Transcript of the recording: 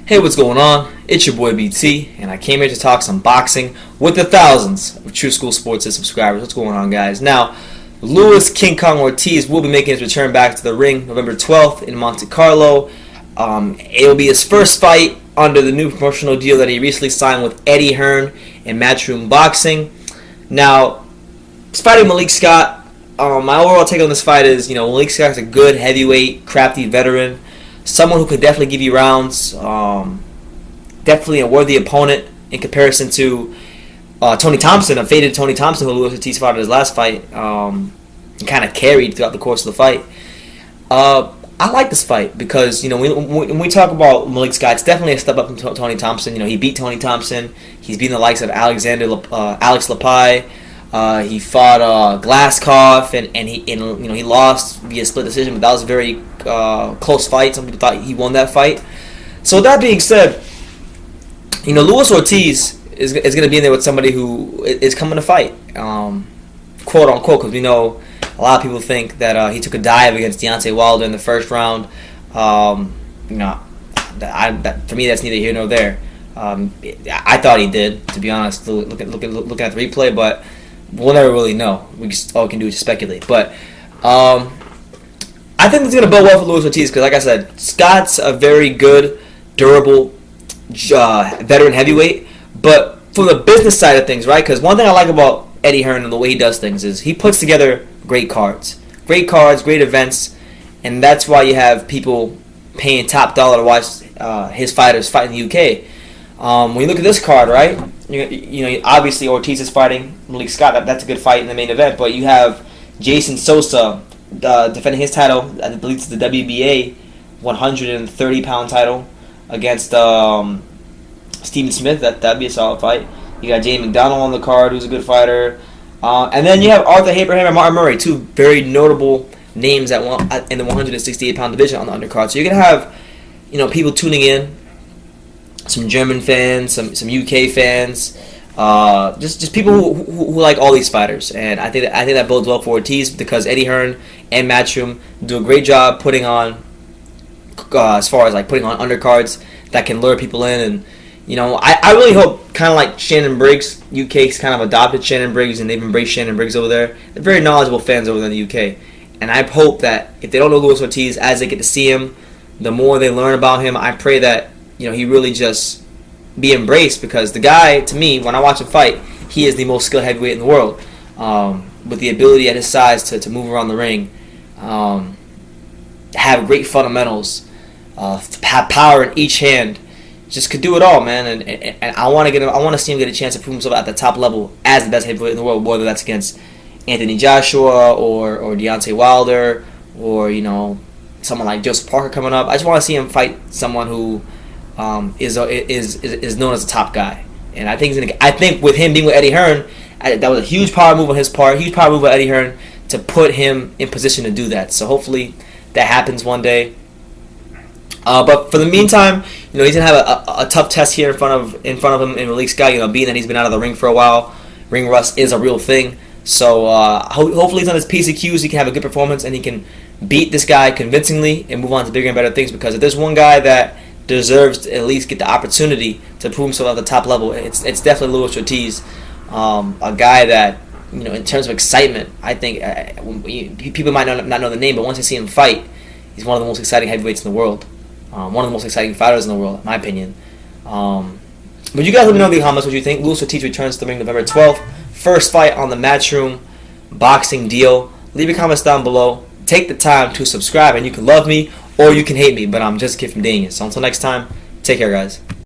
Hey, what's going on? It's your boy BT, and I came here to talk some boxing with the thousands of True School Sports subscribers. What's going on, guys? Now, Luis King Kong Ortiz will be making his return back to the ring November 12th in Monte Carlo. It will be his first fight under the new promotional deal that he recently signed with Eddie Hearn and Matchroom Boxing. Now, he's fighting Malik Scott. My overall take on this fight is, Malik Scott's a good heavyweight, crafty veteran. Someone who could definitely give you rounds. Definitely a worthy opponent in comparison to Tony Thompson, a faded Tony Thompson, who Luis Ortiz fought in his last fight, and kind of carried throughout the course of the fight. I like this fight because when we talk about Malik Scott, it's definitely a step up from Tony Thompson. He beat Tony Thompson. He's beaten the likes of Alex Lapai. He fought Glaskov, and he lost via split decision, but that was a very close fight. Some people thought he won that fight. So with that being said, Luis Ortiz is going to be in there with somebody who is coming to fight, quote unquote, because we know a lot of people think that he took a dive against Deontay Wilder in the first round. For me, that's neither here nor there. I thought he did, to be honest, looking at the replay, but we'll never really know. All we can do is just speculate. But I think it's going to bode well for Luis Ortiz because, like I said, Scott's a very good, durable veteran heavyweight. But from the business side of things, right? Because one thing I like about Eddie Hearn and the way he does things is he puts together great cards, great events, and that's why you have people paying top dollar to watch his fighters fight in the UK. When you look at this card, right? Obviously Ortiz is fighting Malik Scott. That's a good fight in the main event. But you have Jason Sosa defending his title. I believe it's the WBA 130-pound title against Stephen Smith. That'd be a solid fight. You got Jay McDonald on the card, who's a good fighter. And then you have Arthur Abraham and Martin Murray, two very notable names in the 168-pound division on the undercard. So you're going to have people tuning in. Some German fans, some UK fans, just people who like all these fighters, and I think that bodes well for Ortiz because Eddie Hearn and Matchroom do a great job putting on, as far as putting on undercards that can lure people in, and I really hope, kind of like Shannon Briggs, UK's kind of adopted Shannon Briggs and they've embraced Shannon Briggs over there. They're very knowledgeable fans over there in the UK, and I hope that if they don't know Luis Ortiz, as they get to see him, the more they learn about him, I pray that he really just be embraced because the guy, to me, when I watch him fight, he is the most skilled heavyweight in the world. With the ability at his size to move around the ring, have great fundamentals, have power in each hand, just could do it all, man. And I want to see him get a chance to prove himself at the top level as the best heavyweight in the world, whether that's against Anthony Joshua or Deontay Wilder or someone like Joseph Parker coming up. I just want to see him fight someone who is known as a top guy, and I think with him being with Eddie Hearn, that was a huge power move on his part, huge power move by Eddie Hearn to put him in position to do that. So hopefully that happens one day. But for the meantime, he's gonna have a tough test here in front of him in Malik Scott. Being that he's been out of the ring for a while, ring rust is a real thing. So hopefully he's on his P's and Q's. He can have a good performance and he can beat this guy convincingly and move on to bigger and better things. Because if there's one guy that deserves to at least get the opportunity to prove himself at the top level, it's definitely Luis Ortiz, a guy that in terms of excitement, I think people might not know the name, but once they see him fight, he's one of the most exciting heavyweights in the world, one of the most exciting fighters in the world, in my opinion. But you guys let me know in the comments what you think. Luis Ortiz returns to the ring November 12th, first fight on the Matchroom Boxing deal. Leave your comments down below. Take the time to subscribe, and you can love me or you can hate me, but I'm just a kid from Daniel. So until next time, take care, guys.